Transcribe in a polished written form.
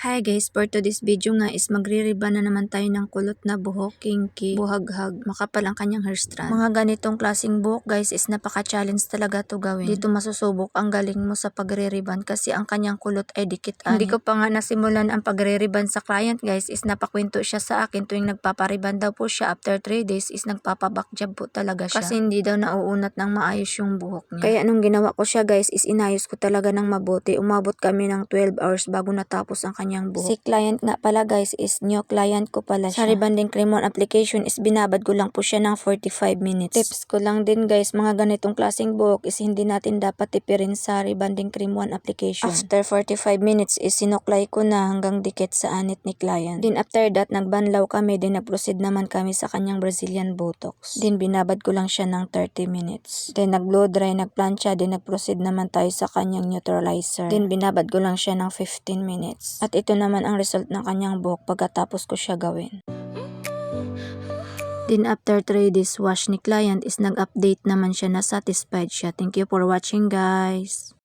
Hi guys, for today's video nga is magre-rebond na naman tayo ng kulot na buhok, kinky, buhaghag, makapal ang kanyang hair strand. Mga ganitong klaseng buhok guys is napaka-challenge talaga to gawin. Dito masusubok ang galing mo sa pagre-rebond kasi ang kanyang kulot ay dikit-ani. Hindi ko pa nga nasimulan ang pagre-rebond sa client guys is napakwento siya sa akin tuwing nagpapa-rebond daw po siya after 3 days is nagpapa-back job po talaga siya. Kasi hindi daw nauunat ng maayos yung buhok niya. Kaya anong ginawa ko siya guys is inayos ko talaga ng mabuti. Umabot kami ng 12 hours bago natapos ang kanyang buhok. Si client nga pala guys is new client ko pala siya. Sa rebonding cream on application is binabad ko lang po siya ng 45 minutes. Tips ko lang din guys, mga ganitong klaseng buhok is hindi natin dapat tipirin sa rebonding cream on application. After 45 minutes is sinuklay ko na hanggang dikit sa anit ni client. Then after that nagbanlaw kami, then nag-proceed naman kami sa kanyang Brazilian Botox. Then binabad ko lang siya ng 30 minutes. Then nag-blow dry, nagplancha, then nag-proceed naman tayo sa kanyang neutralizer. Then binabad ko lang siya ng 15 minutes. At ito naman ang result ng kanyang buhok pagkatapos ko siya gawin. Then after 3 days wash ni client is nag-update naman siya na satisfied siya. Thank you for watching guys.